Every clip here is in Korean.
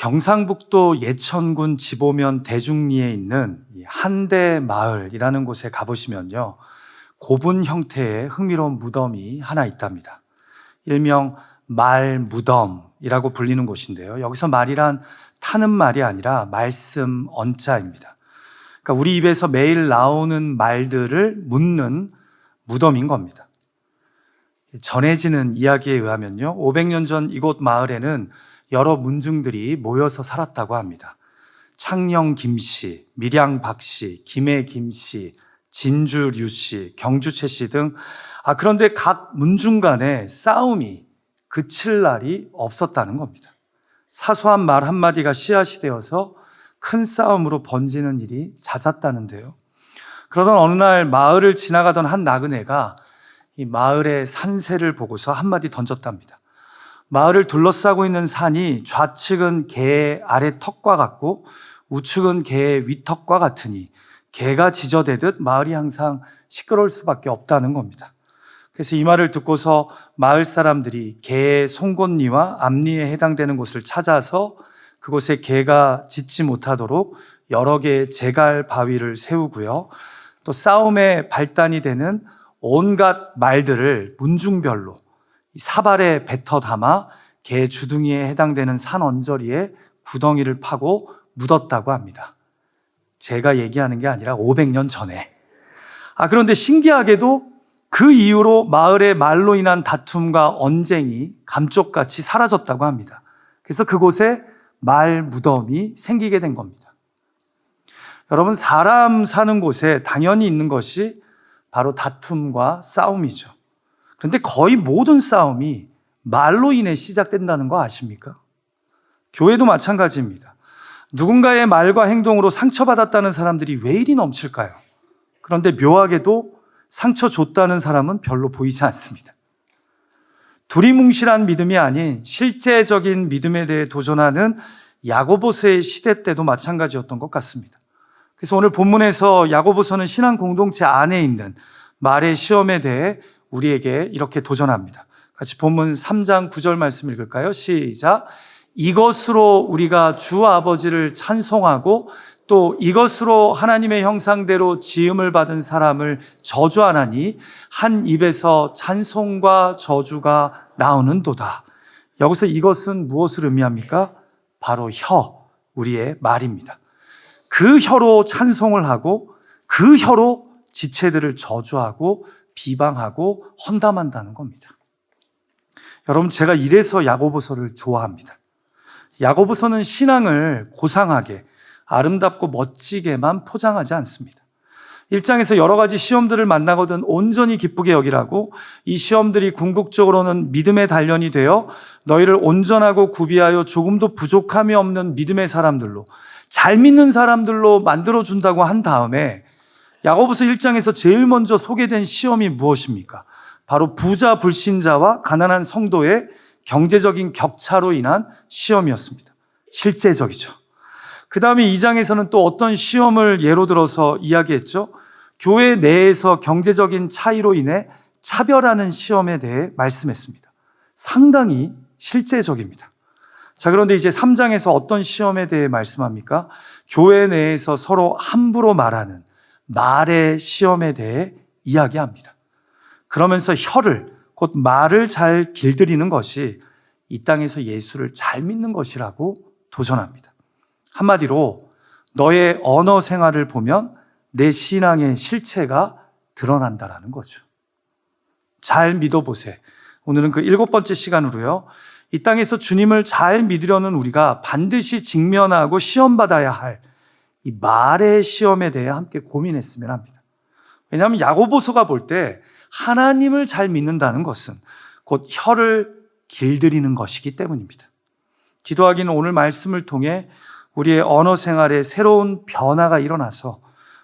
경상북도 예천군 지보면 대중리에 있는 한대 마을이라는 곳에 가보시면요, 고분 형태의 흥미로운 무덤이 하나 있답니다. 일명 말무덤이라고 불리는 곳인데요, 여기서 말이란 타는 말이 아니라 말씀 언자입니다. 그러니까 우리 입에서 매일 나오는 말들을 묻는 무덤인 겁니다. 전해지는 이야기에 의하면요, 500년 전 이곳 마을에는 여러 문중들이 모여서 살았다고 합니다. 창녕 김씨, 밀양 박씨, 김해 김씨, 진주 류씨, 경주 최씨 등, 그런데 각 문중 간에 싸움이 그칠 날이 없었다는 겁니다. 사소한 말 한마디가 씨앗이 되어서 큰 싸움으로 번지는 일이 잦았다는데요. 그러던 어느 날 마을을 지나가던 한 나그네가 이 마을의 산세를 보고서 한마디 던졌답니다. 마을을 둘러싸고 있는 산이 좌측은 개의 아래 턱과 같고 우측은 개의 위턱과 같으니 개가 지저대듯 마을이 항상 시끄러울 수밖에 없다는 겁니다. 그래서 이 말을 듣고서 마을 사람들이 개의 송곳니와 앞니에 해당되는 곳을 찾아서 그곳에 개가 짖지 못하도록 여러 개의 제갈 바위를 세우고요, 또 싸움의 발단이 되는 온갖 말들을 문중별로 사발에 뱉어 담아 개 주둥이에 해당되는 산 언저리에 구덩이를 파고 묻었다고 합니다. 제가 얘기하는 게 아니라 500년 전에. 그런데 신기하게도 그 이후로 마을의 말로 인한 다툼과 언쟁이 감쪽같이 사라졌다고 합니다. 그래서 그곳에 말 무덤이 생기게 된 겁니다. 여러분, 사람 사는 곳에 당연히 있는 것이 바로 다툼과 싸움이죠. 그런데 거의 모든 싸움이 말로 인해 시작된다는 거 아십니까? 교회도 마찬가지입니다. 누군가의 말과 행동으로 상처받았다는 사람들이 왜 이리 넘칠까요? 그런데 묘하게도 상처 줬다는 사람은 별로 보이지 않습니다. 두리뭉실한 믿음이 아닌 실제적인 믿음에 대해 도전하는 야고보서의 시대 때도 마찬가지였던 것 같습니다. 그래서 오늘 본문에서 야고보서는 신앙 공동체 안에 있는 말의 시험에 대해 우리에게 이렇게 도전합니다. 같이 본문 3장 9절 말씀 읽을까요? 시작. 이것으로 우리가 주 아버지를 찬송하고 또 이것으로 하나님의 형상대로 지음을 받은 사람을 저주하나니 한 입에서 찬송과 저주가 나오는도다. 여기서 이것은 무엇을 의미합니까? 바로 우리의 말입니다. 그 혀로 찬송을 하고 그 혀로 지체들을 저주하고 비방하고 헌담한다는 겁니다. 여러분, 제가 이래서 야고보서를 좋아합니다. 야고보서는 신앙을 고상하게 아름답고 멋지게만 포장하지 않습니다. 1장에서 여러 가지 시험들을 만나거든 온전히 기쁘게 여기라고, 이 시험들이 궁극적으로는 믿음의 단련이 되어 너희를 온전하고 구비하여 조금도 부족함이 없는 믿음의 사람들로, 잘 믿는 사람들로 만들어준다고 한 다음에 야고보서 1장에서 제일 먼저 소개된 시험이 무엇입니까? 바로 부자 불신자와 가난한 성도의 경제적인 격차로 인한 시험이었습니다. 실제적이죠. 그 다음에 2장에서는 또 어떤 시험을 예로 들어서 이야기했죠? 교회 내에서 경제적인 차이로 인해 차별하는 시험에 대해 말씀했습니다. 상당히 실제적입니다. 자, 그런데 이제 3장에서 어떤 시험에 대해 말씀합니까? 교회 내에서 서로 함부로 말하는 말의 시험에 대해 이야기합니다. 그러면서 혀를, 곧 말을 잘 길들이는 것이 이 땅에서 예수를 잘 믿는 것이라고 도전합니다. 한마디로 너의 언어 생활을 보면 내 신앙의 실체가 드러난다라는 거죠. 잘 믿어보세요. 오늘은 그 7번째 시간으로요, 이 땅에서 주님을 잘 믿으려는 우리가 반드시 직면하고 시험받아야 할 이 말의 시험에 대해 함께 고민했으면 합니다. 왜냐하면 야고보서가 볼 때 하나님을 잘 믿는다는 것은 곧 혀를 길들이는 것이기 때문입니다. 기도하기는 오늘 말씀을 통해 우리의 언어 생활에 새로운 변화가 일어나서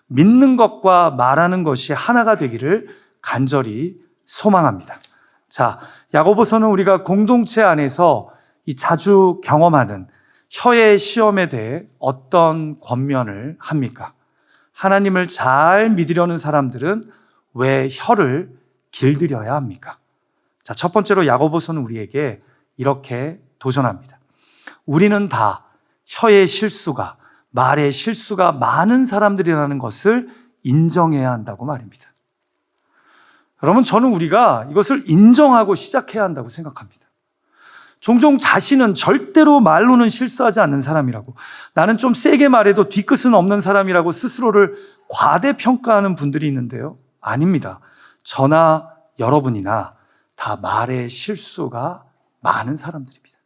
믿는 것과 말하는 것이 하나가 되기를 간절히 소망합니다. 자, 야고보서는 우리가 공동체 안에서 이 자주 경험하는 혀의 시험에 대해 어떤 권면을 합니까? 하나님을 잘 믿으려는 사람들은 왜 혀를 길들여야 합니까? 자, 첫 번째로 야고보서는 우리에게 이렇게 도전합니다. 우리는 다 혀의 실수가, 말의 실수가 많은 사람들이라는 것을 인정해야 한다고 말입니다. 여러분, 저는 우리가 이것을 인정하고 시작해야 한다고 생각합니다. 종종 자신은 절대로 말로는 실수하지 않는 사람이라고, 나는 좀 세게 말해도 뒤끝은 없는 사람이라고 스스로를 과대평가하는 분들이 있는데요. 아닙니다. 저나 여러분이나 다 말의 실수가 많은 사람들입니다.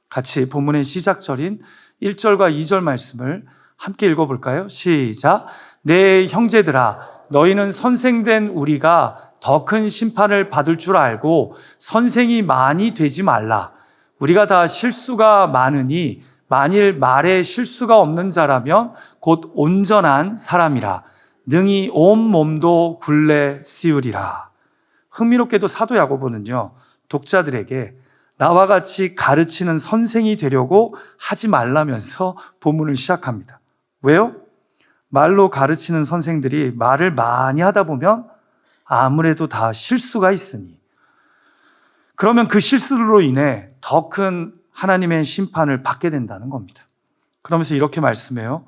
같이 본문의 시작절인 1절과 2절 말씀을 함께 읽어볼까요? 시작. 내 형제들아, 너희는 선생된 우리가 더 큰 심판을 받을 줄 알고 선생이 많이 되지 말라. 우리가 다 실수가 많으니 만일 말에 실수가 없는 자라면 곧 온전한 사람이라. 능히 온 몸도 굴레 씌우리라. 흥미롭게도 사도 야고보는요, 독자들에게 나와 같이 가르치는 선생이 되려고 하지 말라면서 본문을 시작합니다. 왜요? 말로 가르치는 선생들이 말을 많이 하다 보면 아무래도 다 실수가 있으니, 그러면 그 실수로 인해 더 큰 하나님의 심판을 받게 된다는 겁니다. 그러면서 이렇게 말씀해요.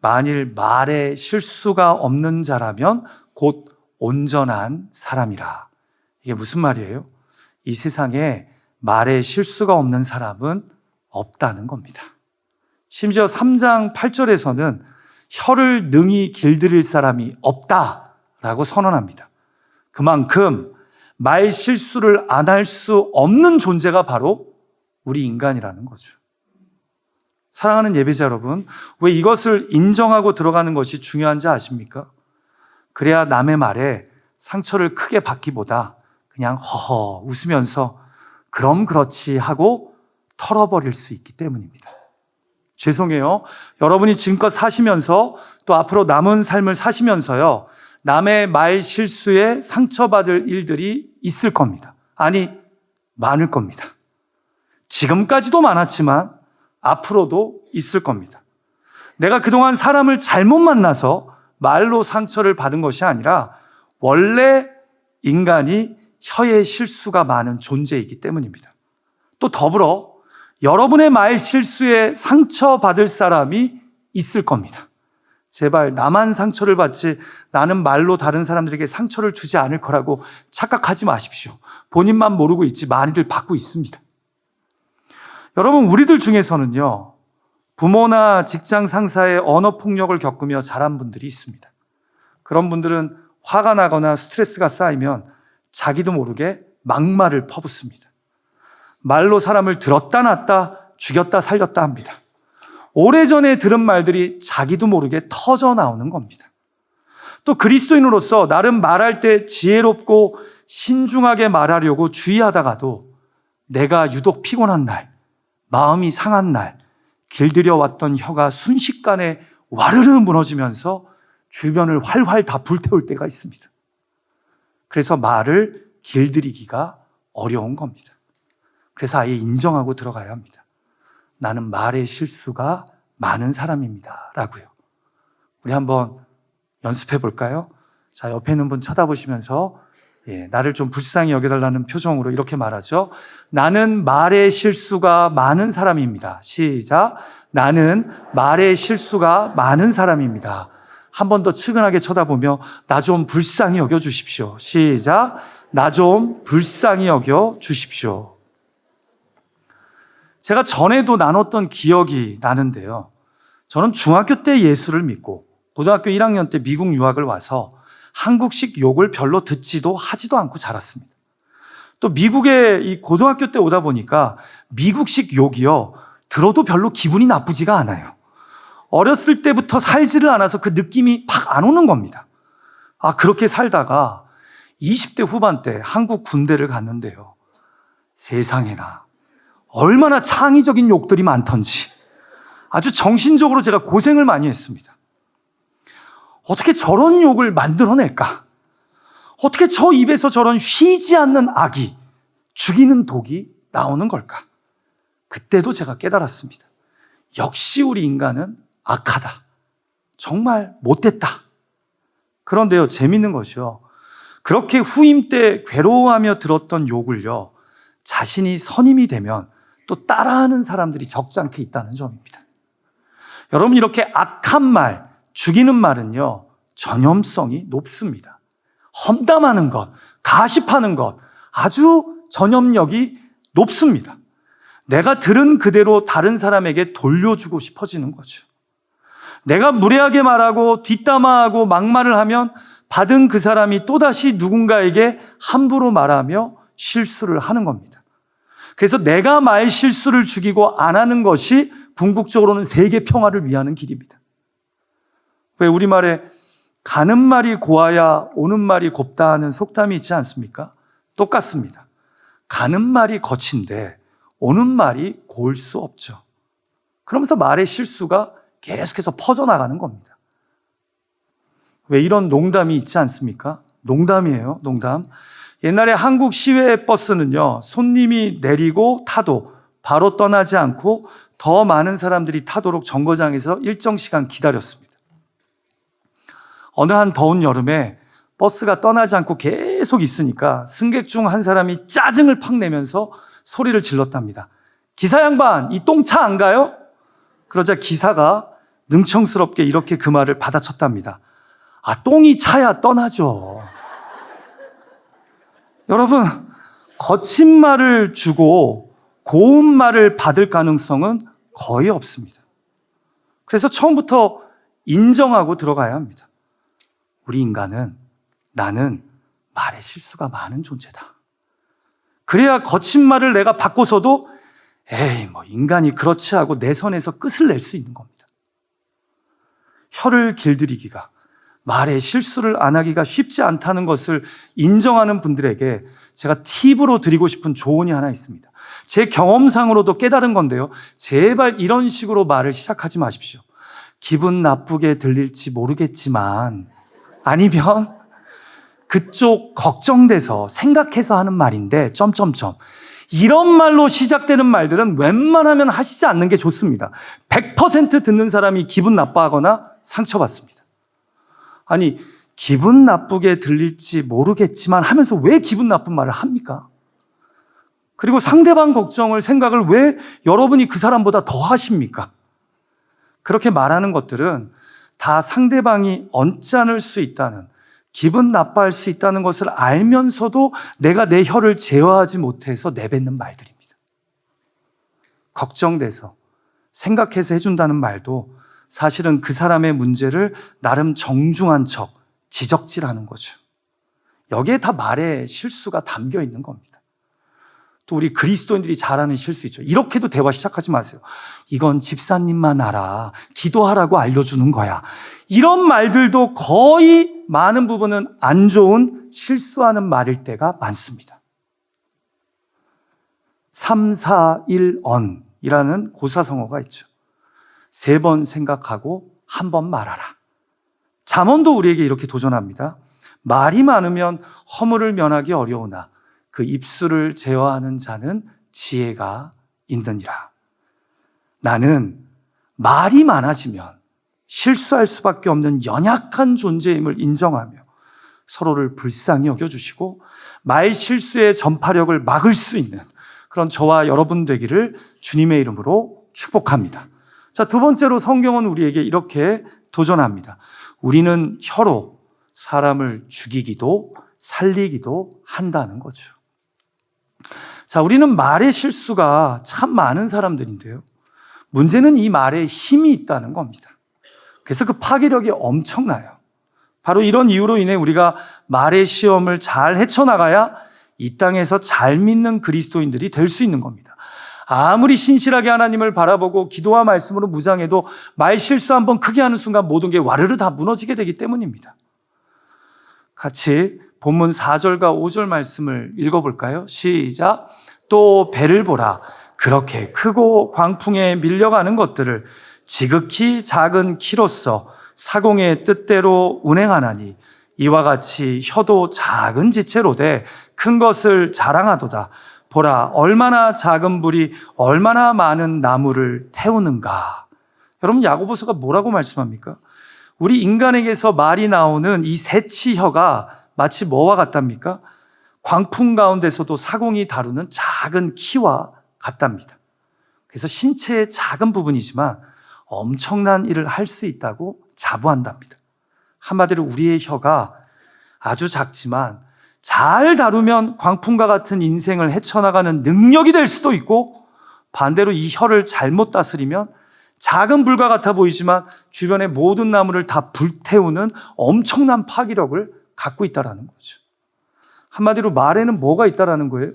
만일 말에 실수가 없는 자라면 곧 온전한 사람이라. 이게 무슨 말이에요? 이 세상에 말에 실수가 없는 사람은 없다는 겁니다. 심지어 3장 8절에서는 혀를 능히 길들일 사람이 없다라고 선언합니다. 그만큼 말 실수를 안 할 수 없는 존재가 바로 우리 인간이라는 거죠. 사랑하는 예배자 여러분, 왜 이것을 인정하고 들어가는 것이 중요한지 아십니까? 그래야 남의 말에 상처를 크게 받기보다 그냥 허허 웃으면서 그럼 그렇지 하고 털어버릴 수 있기 때문입니다. 죄송해요. 여러분이 지금껏 사시면서 또 앞으로 남은 삶을 사시면서요, 남의 말 실수에 상처받을 일들이 있을 겁니다. 아니, 많을 겁니다. 지금까지도 많았지만 앞으로도 있을 겁니다. 내가 그동안 사람을 잘못 만나서 말로 상처를 받은 것이 아니라 원래 인간이 혀의 실수가 많은 존재이기 때문입니다. 또 더불어 여러분의 말 실수에 상처받을 사람이 있을 겁니다. 제발 나만 상처를 받지 나는 말로 다른 사람들에게 상처를 주지 않을 거라고 착각하지 마십시오. 본인만 모르고 있지 많이들 받고 있습니다. 여러분, 우리들 중에서는요, 부모나 직장 상사의 언어 폭력을 겪으며 자란 분들이 있습니다. 그런 분들은 화가 나거나 스트레스가 쌓이면 자기도 모르게 막말을 퍼붓습니다. 말로 사람을 들었다 놨다 죽였다 살렸다 합니다. 오래전에 들은 말들이 자기도 모르게 터져 나오는 겁니다. 또 그리스도인으로서 나름 말할 때 지혜롭고 신중하게 말하려고 주의하다가도 내가 유독 피곤한 날, 마음이 상한 날, 길들여 왔던 혀가 순식간에 와르르 무너지면서 주변을 활활 다 불태울 때가 있습니다. 그래서 말을 길들이기가 어려운 겁니다. 그래서 아예 인정하고 들어가야 합니다. 나는 말의 실수가 많은 사람입니다 라고요. 우리 한번 연습해 볼까요? 자, 옆에 있는 분 쳐다보시면서 나를 좀 불쌍히 여겨달라는 표정으로 이렇게 말하죠. 나는 말의 실수가 많은 사람입니다. 시작. 나는 말의 실수가 많은 사람입니다. 한 번 더 측은하게 쳐다보며 나 좀 불쌍히 여겨주십시오. 시작. 나 좀 불쌍히 여겨주십시오. 제가 전에도 나눴던 기억이 나는데요. 저는 중학교 때 예수를 믿고 고등학교 1학년 때 미국 유학을 와서 한국식 욕을 별로 듣지도 하지도 않고 자랐습니다. 또 미국에 이 고등학교 때 오다 보니까 미국식 욕이요, 들어도 별로 기분이 나쁘지가 않아요. 어렸을 때부터 살지를 않아서 그 느낌이 팍 안 오는 겁니다. 그렇게 살다가 20대 후반 때 한국 군대를 갔는데요. 세상에나 얼마나 창의적인 욕들이 많던지 아주 정신적으로 제가 고생을 많이 했습니다. 어떻게 저런 욕을 만들어낼까? 어떻게 저 입에서 저런 쉬지 않는 악이, 죽이는 독이 나오는 걸까? 그때도 제가 깨달았습니다. 역시 우리 인간은 악하다. 정말 못됐다. 그런데요, 재밌는 것이요, 그렇게 후임 때 괴로워하며 들었던 욕을요, 자신이 선임이 되면 또 따라하는 사람들이 적지 않게 있다는 점입니다. 여러분, 이렇게 악한 말, 죽이는 말은요, 전염성이 높습니다. 험담하는 것, 가십하는 것, 아주 전염력이 높습니다. 내가 들은 그대로 다른 사람에게 돌려주고 싶어지는 거죠. 내가 무례하게 말하고 뒷담화하고 막말을 하면 받은 그 사람이 또다시 누군가에게 함부로 말하며 실수를 하는 겁니다. 그래서 내가 말 실수를 죽이고 안 하는 것이 궁극적으로는 세계 평화를 위하는 길입니다. 왜 우리말에 가는 말이 고와야 오는 말이 곱다 하는 속담이 있지 않습니까? 똑같습니다. 가는 말이 거친데 오는 말이 고울 수 없죠. 그러면서 말의 실수가 계속해서 퍼져나가는 겁니다. 왜 이런 농담이 있지 않습니까? 농담이에요, 농담. 옛날에 한국 시외 버스는요, 손님이 내리고 타도 바로 떠나지 않고 더 많은 사람들이 타도록 정거장에서 일정 시간 기다렸습니다. 어느 한 더운 여름에 버스가 떠나지 않고 계속 있으니까 승객 중 한 사람이 짜증을 팍 내면서 소리를 질렀답니다. 기사 양반, 이 똥차 안 가요? 그러자 기사가 능청스럽게 이렇게 그 말을 받아쳤답니다. 아, 똥이 차야 떠나죠. 여러분, 거친 말을 주고 고운 말을 받을 가능성은 거의 없습니다. 그래서 처음부터 인정하고 들어가야 합니다. 우리 인간은, 나는 말에 실수가 많은 존재다. 그래야 거친 말을 내가 바꿔서도 에이, 뭐 인간이 그렇지 하고 내 선에서 끝을 낼 수 있는 겁니다. 혀를 길들이기가, 말에 실수를 안 하기가 쉽지 않다는 것을 인정하는 분들에게 제가 팁으로 드리고 싶은 조언이 하나 있습니다. 제 경험상으로도 깨달은 건데요. 제발 이런 식으로 말을 시작하지 마십시오. 기분 나쁘게 들릴지 모르겠지만, 아니면 그쪽 걱정돼서 생각해서 하는 말인데 점점점, 이런 말로 시작되는 말들은 웬만하면 하시지 않는 게 좋습니다. 100% 듣는 사람이 기분 나빠하거나 상처받습니다. 아니, 기분 나쁘게 들릴지 모르겠지만 하면서 왜 기분 나쁜 말을 합니까? 그리고 상대방 걱정을, 생각을 왜 여러분이 그 사람보다 더 하십니까? 그렇게 말하는 것들은 다 상대방이 언짢을 수 있다는, 기분 나빠할 수 있다는 것을 알면서도 내가 내 혀를 제어하지 못해서 내뱉는 말들입니다. 걱정돼서 생각해서 해준다는 말도 사실은 그 사람의 문제를 나름 정중한 척 지적질하는 거죠. 여기에 다 말의 실수가 담겨 있는 겁니다. 또 우리 그리스도인들이 잘하는 실수 있죠. 이렇게도 대화 시작하지 마세요. 이건 집사님만 알아. 기도하라고 알려주는 거야. 이런 말들도 거의 많은 부분은 안 좋은 실수하는 말일 때가 많습니다. 341언이라는 고사성어가 있죠. 3번 생각하고 1번 말하라. 잠언도 우리에게 이렇게 도전합니다. 말이 많으면 허물을 면하기 어려우나 그 입술을 제어하는 자는 지혜가 있느니라. 나는 말이 많아지면 실수할 수밖에 없는 연약한 존재임을 인정하며 서로를 불쌍히 여겨주시고 말 실수의 전파력을 막을 수 있는 그런 저와 여러분 되기를 주님의 이름으로 축복합니다. 자, 두 번째로 성경은 우리에게 이렇게 도전합니다. 우리는 혀로 사람을 죽이기도 살리기도 한다는 거죠. 자, 우리는 말의 실수가 참 많은 사람들인데요. 문제는 이 말에 힘이 있다는 겁니다. 그래서 그 파괴력이 엄청나요. 바로 이런 이유로 인해 우리가 말의 시험을 잘 헤쳐나가야 이 땅에서 잘 믿는 그리스도인들이 될 수 있는 겁니다. 아무리 신실하게 하나님을 바라보고 기도와 말씀으로 무장해도 말 실수 한번 크게 하는 순간 모든 게 와르르 다 무너지게 되기 때문입니다. 같이 본문 4절과 5절 말씀을 읽어볼까요? 시작. 또 배를 보라. 그렇게 크고 광풍에 밀려가는 것들을 지극히 작은 키로서 사공의 뜻대로 운행하나니 이와 같이 혀도 작은 지체로 돼 큰 것을 자랑하도다. 보라, 얼마나 작은 불이 얼마나 많은 나무를 태우는가. 여러분, 야고보서가 뭐라고 말씀합니까? 우리 인간에게서 말이 나오는 이 새치혀가 마치 뭐와 같답니까? 광풍 가운데서도 사공이 다루는 작은 키와 같답니다. 그래서 신체의 작은 부분이지만 엄청난 일을 할 수 있다고 자부한답니다. 한마디로 우리의 혀가 아주 작지만 잘 다루면 광풍과 같은 인생을 헤쳐나가는 능력이 될 수도 있고, 반대로 이 혀를 잘못 다스리면 작은 불과 같아 보이지만 주변의 모든 나무를 다 불태우는 엄청난 파괴력을 갖고 있다는 거죠. 한마디로 말에는 뭐가 있다는 거예요?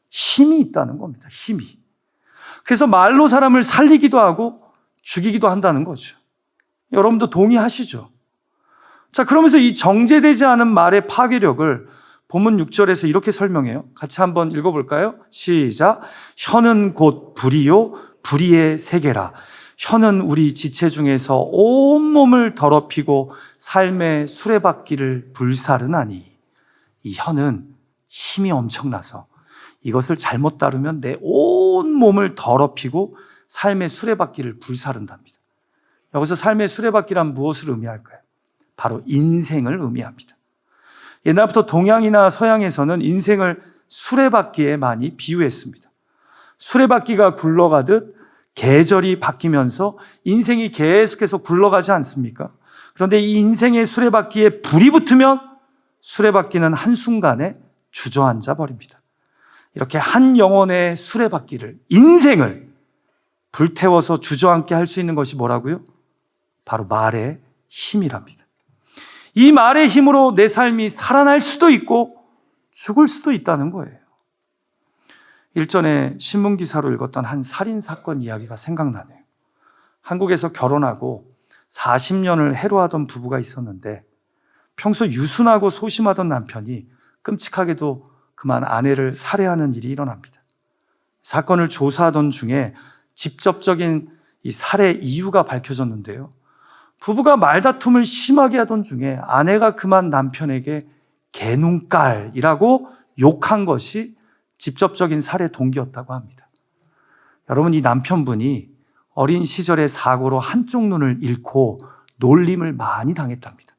힘이 있다는 겁니다. 힘이. 그래서 말로 사람을 살리기도 하고 죽이기도 한다는 거죠. 여러분도 동의하시죠? 자, 그러면서 이 정제되지 않은 말의 파괴력을 본문 6절에서 이렇게 설명해요. 같이 한번 읽어볼까요? 시작. 혀는 곧 불이요 불의의 세계라. 혀는 우리 지체 중에서 온몸을 더럽히고 삶의 수레바퀴를 불사르나니. 이 혀는 힘이 엄청나서 이것을 잘못 다루면 내 온몸을 더럽히고 삶의 수레바퀴를 불사른답니다. 여기서 삶의 수레바퀴란 무엇을 의미할까요? 바로 인생을 의미합니다. 옛날부터 동양이나 서양에서는 인생을 수레바퀴에 많이 비유했습니다. 수레바퀴가 굴러가듯 계절이 바뀌면서 인생이 계속해서 굴러가지 않습니까? 그런데 이 인생의 수레바퀴에 불이 붙으면 수레바퀴는 한순간에 주저앉아 버립니다. 이렇게 한 영혼의 수레바퀴를, 인생을 불태워서 주저앉게 할 수 있는 것이 뭐라고요? 바로 말의 힘이랍니다. 이 말의 힘으로 내 삶이 살아날 수도 있고 죽을 수도 있다는 거예요. 일전에 신문기사로 읽었던 한 살인사건 이야기가 생각나네요. 한국에서 결혼하고 40년을 해로하던 부부가 있었는데 평소 유순하고 소심하던 남편이 끔찍하게도 그만 아내를 살해하는 일이 일어납니다. 사건을 조사하던 중에 직접적인 이 살해 이유가 밝혀졌는데요. 부부가 말다툼을 심하게 하던 중에 아내가 그만 남편에게 개눈깔이라고 욕한 것이 직접적인 살해 동기였다고 합니다. 여러분, 이 남편분이 어린 시절의 사고로 한쪽 눈을 잃고 놀림을 많이 당했답니다.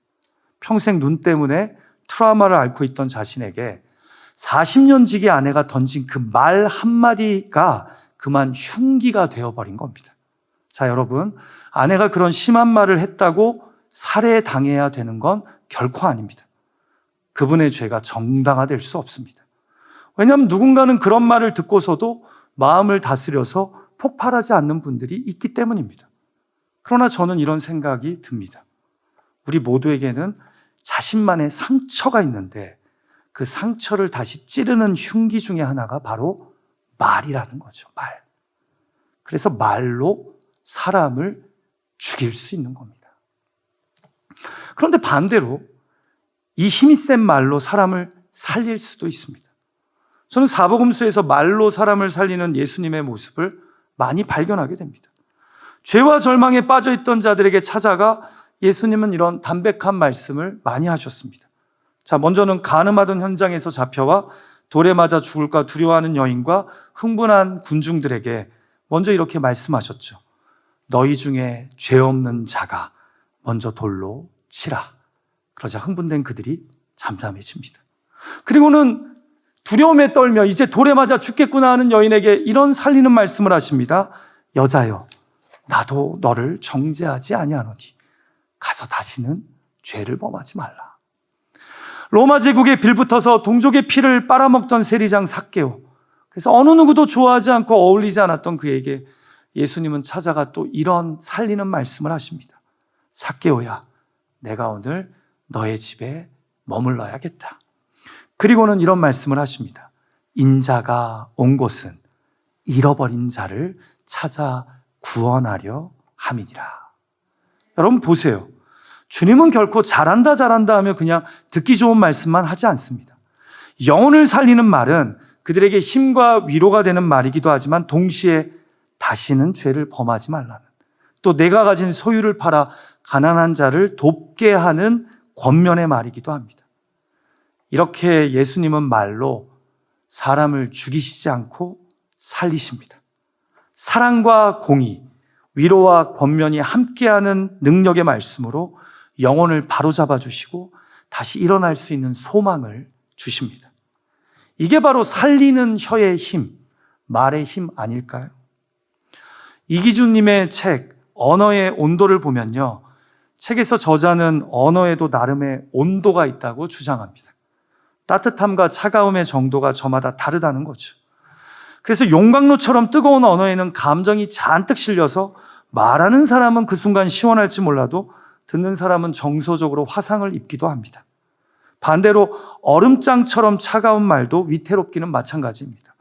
평생 눈 때문에 트라우마를 앓고 있던 자신에게 40년 지기 아내가 던진 그 말 한마디가 그만 흉기가 되어버린 겁니다. 자, 여러분, 아내가 그런 심한 말을 했다고 살해당해야 되는 건 결코 아닙니다. 그분의 죄가 정당화될 수 없습니다. 왜냐하면 누군가는 그런 말을 듣고서도 마음을 다스려서 폭발하지 않는 분들이 있기 때문입니다. 그러나 저는 이런 생각이 듭니다. 우리 모두에게는 자신만의 상처가 있는데 그 상처를 다시 찌르는 흉기 중에 하나가 바로 말이라는 거죠. 말. 그래서 말로 사람을 죽일 수 있는 겁니다. 그런데 반대로 이 힘이 센 말로 사람을 살릴 수도 있습니다. 저는 사복음서에서 말로 사람을 살리는 예수님의 모습을 많이 발견하게 됩니다. 죄와 절망에 빠져있던 자들에게 찾아가 예수님은 이런 담백한 말씀을 많이 하셨습니다. 자, 먼저는 간음하던 현장에서 잡혀와 돌에 맞아 죽을까 두려워하는 여인과 흥분한 군중들에게 먼저 이렇게 말씀하셨죠. 너희 중에 죄 없는 자가 먼저 돌로 치라. 그러자 흥분된 그들이 잠잠해집니다. 그리고는 두려움에 떨며 이제 돌에 맞아 죽겠구나 하는 여인에게 이런 살리는 말씀을 하십니다. 여자여, 나도 너를 정죄하지 아니하노니 가서 다시는 죄를 범하지 말라. 로마 제국에 빌붙어서 동족의 피를 빨아먹던 세리장 삭개오, 그래서 어느 누구도 좋아하지 않고 어울리지 않았던 그에게 예수님은 찾아가 또 이런 살리는 말씀을 하십니다. 삭개오야, 내가 오늘 너의 집에 머물러야겠다. 그리고는 이런 말씀을 하십니다. 인자가 온 곳은 잃어버린 자를 찾아 구원하려 함이니라. 여러분 보세요. 주님은 결코 잘한다 하며 그냥 듣기 좋은 말씀만 하지 않습니다. 영혼을 살리는 말은 그들에게 힘과 위로가 되는 말이기도 하지만 동시에 다시는 죄를 범하지 말라는, 또 내가 가진 소유를 팔아 가난한 자를 돕게 하는 권면의 말이기도 합니다. 이렇게 예수님은 말로 사람을 죽이시지 않고 살리십니다. 사랑과 공의, 위로와 권면이 함께하는 능력의 말씀으로 영혼을 바로잡아 주시고 다시 일어날 수 있는 소망을 주십니다. 이게 바로 살리는 혀의 힘, 말의 힘 아닐까요? 이기준님의 책 언어의 온도를 보면요, 책에서 저자는 언어에도 나름의 온도가 있다고 주장합니다. 따뜻함과 차가움의 정도가 저마다 다르다는 거죠. 그래서 용광로처럼 뜨거운 언어에는 감정이 잔뜩 실려서 말하는 사람은 그 순간 시원할지 몰라도 듣는 사람은 정서적으로 화상을 입기도 합니다. 반대로 얼음장처럼 차가운 말도 위태롭기는 마찬가지입니다.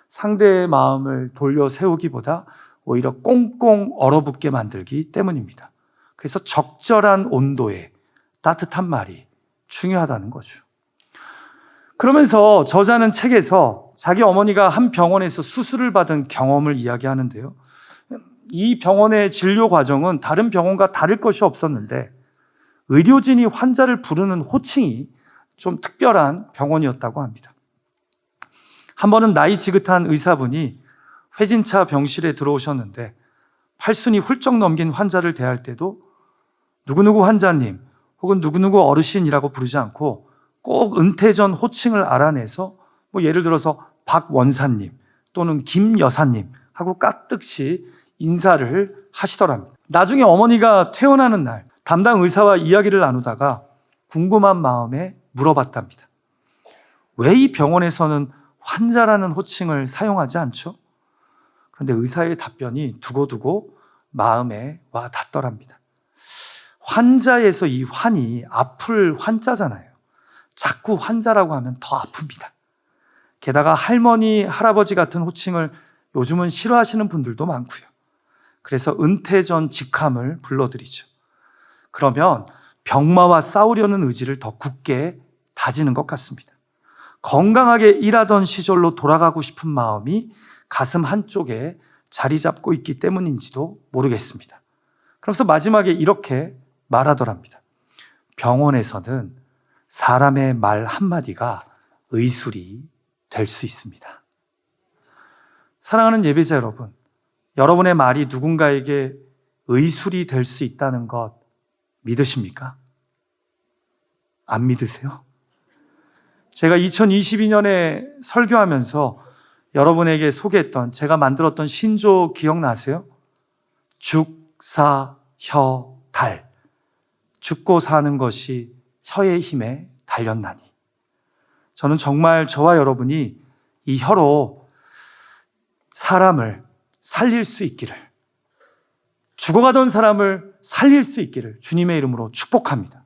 상대의 마음을 돌려 세우기보다 오히려 꽁꽁 얼어붙게 만들기 때문입니다. 그래서 적절한 온도의 따뜻한 말이 중요하다는 거죠. 그러면서 저자는 책에서 자기 어머니가 한 병원에서 수술을 받은 경험을 이야기하는데요. 이 병원의 진료 과정은 다른 병원과 다를 것이 없었는데 의료진이 환자를 부르는 호칭이 좀 특별한 병원이었다고 합니다. 한 번은 나이 지긋한 의사분이 회진차 병실에 들어오셨는데 팔순이 훌쩍 넘긴 환자를 대할 때도 누구누구 환자님 혹은 누구누구 어르신이라고 부르지 않고 꼭 은퇴 전 호칭을 알아내서 예를 들어서 박 원사님 또는 김 여사님 하고 까뜩이 인사를 하시더랍니다. 나중에 어머니가 퇴원하는 날 담당 의사와 이야기를 나누다가 궁금한 마음에 물어봤답니다. 왜 이 병원에서는 환자라는 호칭을 사용하지 않죠? 그런데 의사의 답변이 두고두고 마음에 와 닿더랍니다. 환자에서 이 환이 아플 환자잖아요. 자꾸 환자라고 하면 더 아픕니다. 게다가 할머니, 할아버지 같은 호칭을 요즘은 싫어하시는 분들도 많고요. 그래서 은퇴 전 직함을 불러드리죠. 그러면 병마와 싸우려는 의지를 더 굳게 다지는 것 같습니다. 건강하게 일하던 시절로 돌아가고 싶은 마음이 가슴 한쪽에 자리 잡고 있기 때문인지도 모르겠습니다. 그래서 마지막에 이렇게 말하더랍니다. 병원에서는 사람의 말 한마디가 의술이 될 수 있습니다. 사랑하는 예배자 여러분, 여러분의 말이 누군가에게 의술이 될 수 있다는 것 믿으십니까? 안 믿으세요? 제가 2022년에 설교하면서 여러분에게 소개했던 제가 만들었던 신조 기억나세요? 죽, 사, 혀, 달. 죽고 사는 것이 혀의 힘에 달렸나니. 저는 정말 저와 여러분이 이 혀로 사람을 살릴 수 있기를, 죽어가던 사람을 살릴 수 있기를 주님의 이름으로 축복합니다.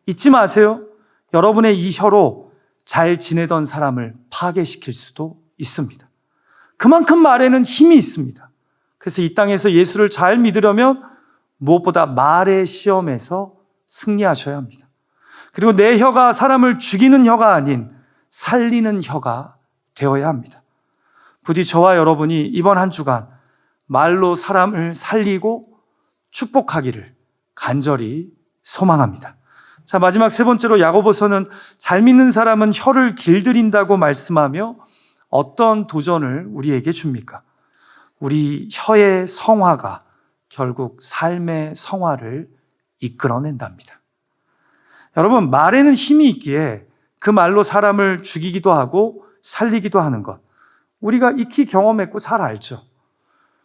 잊지 마세요. 여러분의 이 혀로 잘 지내던 사람을 파괴시킬 수도 있습니다. 그만큼 말에는 힘이 있습니다. 그래서 이 땅에서 예수를 잘 믿으려면 무엇보다 말의 시험에서 승리하셔야 합니다. 그리고 내 혀가 사람을 죽이는 혀가 아닌 살리는 혀가 되어야 합니다. 부디 저와 여러분이 이번 한 주간 말로 사람을 살리고 축복하기를 간절히 소망합니다. 자, 마지막 세 번째로 야고보서는 잘 믿는 사람은 혀를 길들인다고 말씀하며 어떤 도전을 우리에게 줍니까? 우리 혀의 성화가 결국 삶의 성화를 이끌어낸답니다. 여러분, 말에는 힘이 있기에 그 말로 사람을 죽이기도 하고 살리기도 하는 것, 우리가 익히 경험했고 잘 알죠.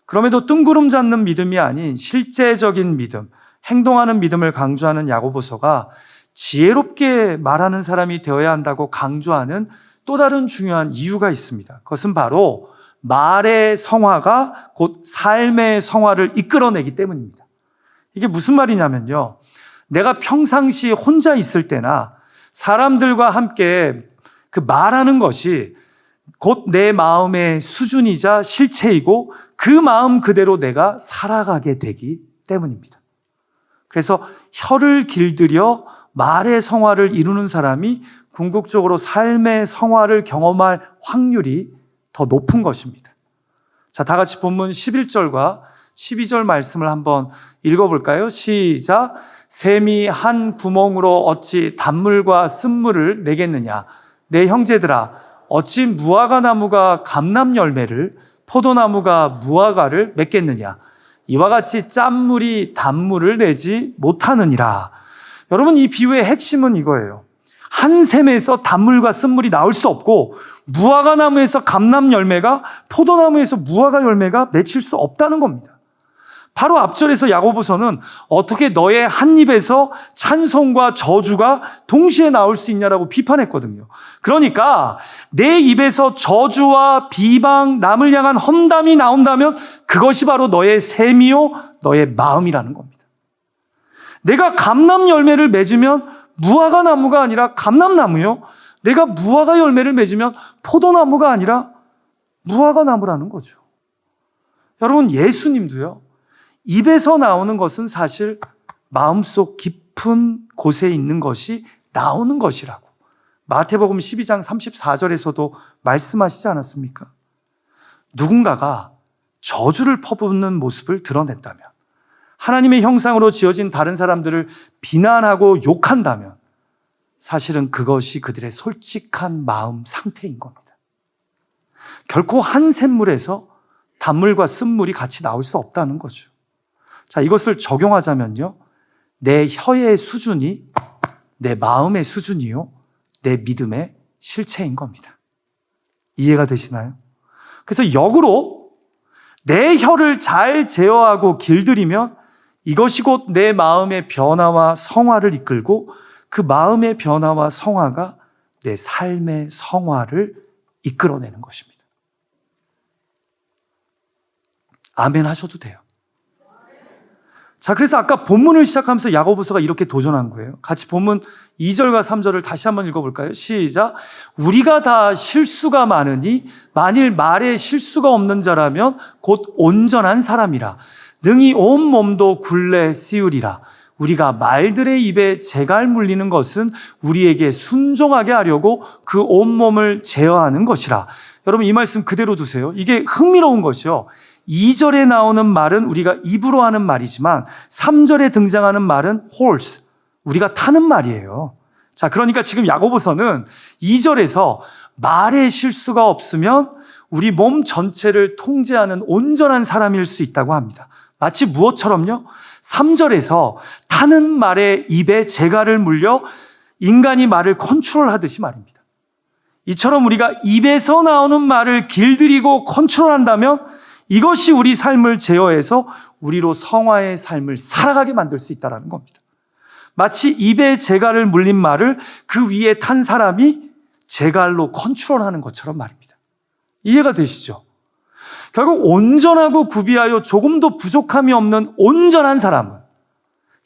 그럼에도 뜬구름 잡는 믿음이 아닌 실제적인 믿음, 행동하는 믿음을 강조하는 야고보서가 지혜롭게 말하는 사람이 되어야 한다고 강조하는 또 다른 중요한 이유가 있습니다. 그것은 바로 말의 성화가 곧 삶의 성화를 이끌어내기 때문입니다. 이게 무슨 말이냐면요, 내가 평상시 혼자 있을 때나 사람들과 함께 그 말하는 것이 곧 내 마음의 수준이자 실체이고 그 마음 그대로 내가 살아가게 되기 때문입니다. 그래서 혀를 길들여 말의 성화를 이루는 사람이 궁극적으로 삶의 성화를 경험할 확률이 더 높은 것입니다. 자, 다 같이 본문 11절과 12절 말씀을 한번 읽어볼까요? 시작. 샘이 한 구멍으로 어찌 단물과 쓴물을 내겠느냐. 내 형제들아, 어찌 무화과 나무가 감람 열매를, 포도나무가 무화과를 맺겠느냐. 이와 같이 짠물이 단물을 내지 못하느니라. 여러분, 이 비유의 핵심은 이거예요. 한 샘에서 단물과 쓴물이 나올 수 없고 무화과 나무에서 감람 열매가, 포도나무에서 무화과 열매가 맺힐 수 없다는 겁니다. 바로 앞절에서 야고보서는 어떻게 너의 한 입에서 찬송과 저주가 동시에 나올 수 있냐라고 비판했거든요. 그러니까 내 입에서 저주와 비방, 남을 향한 험담이 나온다면 그것이 바로 너의 셈이요 너의 마음이라는 겁니다. 내가 감람 열매를 맺으면 무화과 나무가 아니라 감람나무요, 내가 무화과 열매를 맺으면 포도나무가 아니라 무화과 나무라는 거죠. 여러분, 예수님도요, 입에서 나오는 것은 사실 마음속 깊은 곳에 있는 것이 나오는 것이라고 마태복음 12장 34절에서도 말씀하시지 않았습니까? 누군가가 저주를 퍼붓는 모습을 드러냈다면, 하나님의 형상으로 지어진 다른 사람들을 비난하고 욕한다면 사실은 그것이 그들의 솔직한 마음 상태인 겁니다. 결코 한 샘물에서 단물과 쓴물이 같이 나올 수 없다는 거죠. 자, 이것을 적용하자면요, 내 혀의 수준이 내 마음의 수준이요 내 믿음의 실체인 겁니다. 이해가 되시나요? 그래서 역으로 내 혀를 잘 제어하고 길들이면 이것이 곧 내 마음의 변화와 성화를 이끌고 그 마음의 변화와 성화가 내 삶의 성화를 이끌어내는 것입니다. 아멘 하셔도 돼요. 자, 그래서 아까 본문을 시작하면서 야고보서가 이렇게 도전한 거예요. 같이 본문 2절과 3절을 다시 한번 읽어볼까요? 시작. 우리가 다 실수가 많으니 만일 말에 실수가 없는 자라면 곧 온전한 사람이라. 능히 온 몸도 굴레 씌우리라. 우리가 말들의 입에 재갈 물리는 것은 우리에게 순종하게 하려고 그 온몸을 제어하는 것이라. 여러분, 이 말씀 그대로 두세요. 이게 흥미로운 것이요, 2절에 나오는 말은 우리가 입으로 하는 말이지만 3절에 등장하는 말은 horse, 우리가 타는 말이에요. 자, 그러니까 지금 야고보서는 2절에서 말의 실수가 없으면 우리 몸 전체를 통제하는 온전한 사람일 수 있다고 합니다. 마치 무엇처럼요? 3절에서 타는 말의 입에 재갈을 물려 인간이 말을 컨트롤하듯이 말입니다. 이처럼 우리가 입에서 나오는 말을 길들이고 컨트롤한다면 이것이 우리 삶을 제어해서 우리로 성화의 삶을 살아가게 만들 수 있다는 겁니다. 마치 입에 재갈을 물린 말을 그 위에 탄 사람이 재갈로 컨트롤하는 것처럼 말입니다. 이해가 되시죠? 결국 온전하고 구비하여 조금도 부족함이 없는 온전한 사람은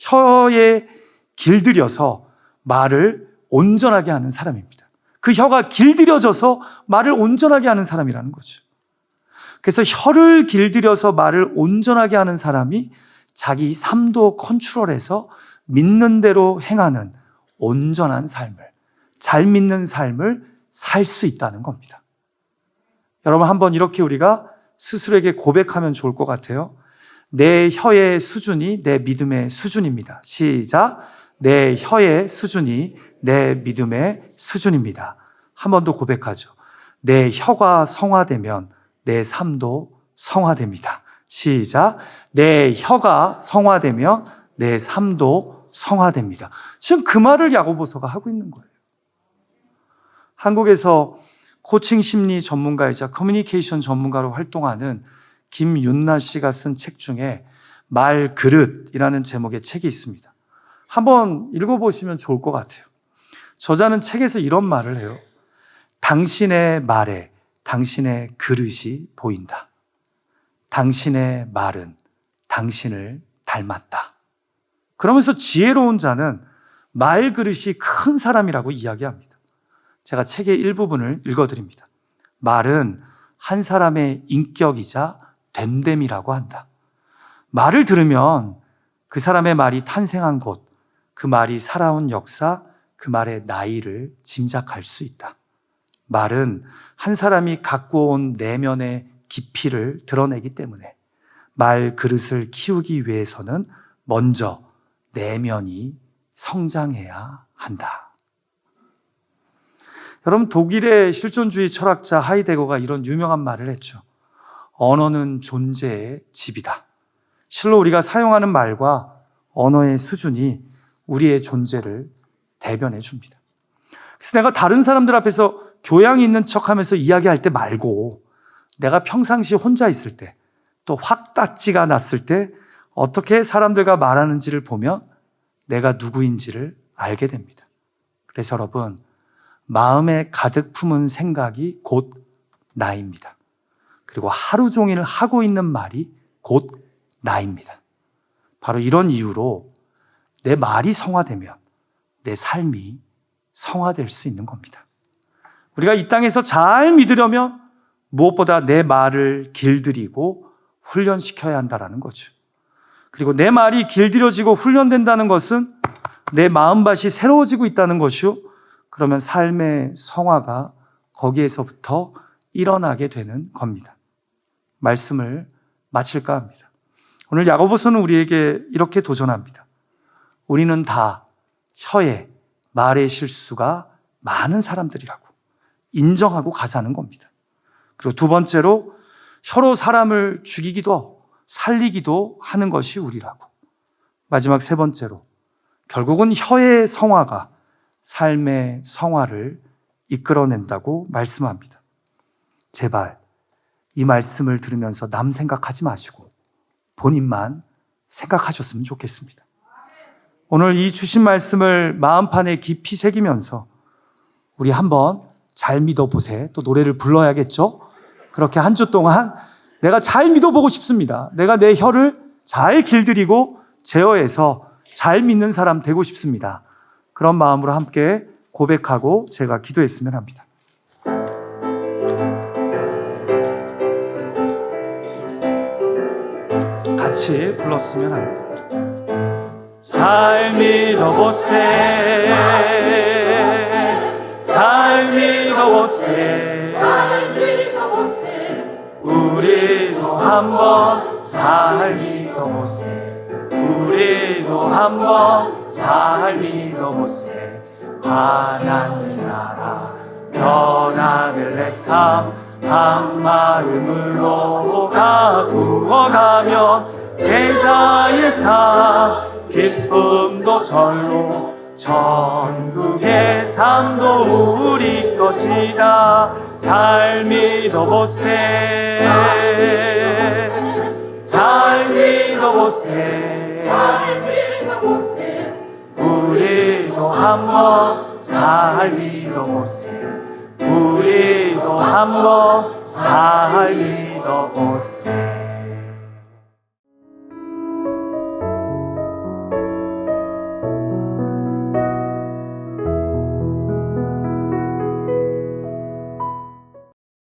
혀에 길들여서 말을 온전하게 하는 사람입니다. 그 혀가 길들여져서 말을 온전하게 하는 사람이라는 거죠. 그래서 혀를 길들여서 말을 온전하게 하는 사람이 자기 삶도 컨트롤해서 믿는 대로 행하는 온전한 삶을, 잘 믿는 삶을 살 수 있다는 겁니다. 여러분, 한번 이렇게 우리가 스스로에게 고백하면 좋을 것 같아요. 내 혀의 수준이 내 믿음의 수준입니다. 시작. 내 혀의 수준이 내 믿음의 수준입니다. 한 번 더 고백하죠. 내 혀가 성화되면 내 삶도 성화됩니다. 시작. 내 혀가 성화되면 내 삶도 성화됩니다. 지금 그 말을 야고보서가 하고 있는 거예요. 한국에서 코칭 심리 전문가이자 커뮤니케이션 전문가로 활동하는 김윤나 씨가 쓴 책 중에 말그릇이라는 제목의 책이 있습니다. 한번 읽어보시면 좋을 것 같아요. 저자는 책에서 이런 말을 해요. 당신의 말에 당신의 그릇이 보인다. 당신의 말은 당신을 닮았다. 그러면서 지혜로운 자는 말그릇이 큰 사람이라고 이야기합니다. 제가 책의 일부분을 읽어드립니다. 말은 한 사람의 인격이자 됨됨이라고 한다. 말을 들으면 그 사람의 말이 탄생한 곳, 그 말이 살아온 역사, 그 말의 나이를 짐작할 수 있다. 말은 한 사람이 갖고 온 내면의 깊이를 드러내기 때문에 말 그릇을 키우기 위해서는 먼저 내면이 성장해야 한다. 여러분, 독일의 실존주의 철학자 하이데거가 이런 유명한 말을 했죠. 언어는 존재의 집이다. 실로 우리가 사용하는 말과 언어의 수준이 우리의 존재를 대변해 줍니다. 그래서 내가 다른 사람들 앞에서 교양 있는 척하면서 이야기할 때 말고 내가 평상시 혼자 있을 때, 또 확 땄지가 났을 때 어떻게 사람들과 말하는지를 보면 내가 누구인지를 알게 됩니다. 그래서 여러분, 마음에 가득 품은 생각이 곧 나입니다. 그리고 하루 종일 하고 있는 말이 곧 나입니다. 바로 이런 이유로 내 말이 성화되면 내 삶이 성화될 수 있는 겁니다. 우리가 이 땅에서 잘 믿으려면 무엇보다 내 말을 길들이고 훈련시켜야 한다는 거죠. 그리고 내 말이 길들여지고 훈련된다는 것은 내 마음밭이 새로워지고 있다는 것이요. 그러면 삶의 성화가 거기에서부터 일어나게 되는 겁니다. 말씀을 마칠까 합니다. 오늘 야고보서는 우리에게 이렇게 도전합니다. 우리는 다 혀에 말의 실수가 많은 사람들이라고 인정하고 가자는 겁니다. 그리고 두 번째로 혀로 사람을 죽이기도 살리기도 하는 것이 우리라고. 마지막 세 번째로 결국은 혀의 성화가 삶의 성화를 이끌어낸다고 말씀합니다. 제발 이 말씀을 들으면서 남 생각하지 마시고 본인만 생각하셨으면 좋겠습니다. 오늘 이 주신 말씀을 마음판에 깊이 새기면서 우리 한번 잘 믿어보세. 또 노래를 불러야겠죠? 그렇게 한 주 동안 내가 잘 믿어보고 싶습니다. 내가 내 혀를 잘 길들이고 제어해서 잘 믿는 사람 되고 싶습니다. 그런 마음으로 함께 고백하고 제가 기도했으면 합니다. 같이 불렀으면 합니다. 잘 믿어보세, 잘 믿어보세, 잘 믿어보세, 우리도 한번 잘 믿어보세, 우리도 한번 잘 믿어보세. 하나님 나라 변화될 내 삶 한 마음으로 가꾸어가며 제자의 삶 기쁨도 절로 전국의 삶도 우리 것이다. 잘 믿어보세, 잘 믿어보세, 잘 믿어보세, 우리도 한번 잘 믿어보세, 우리도 한번 잘 믿어보세.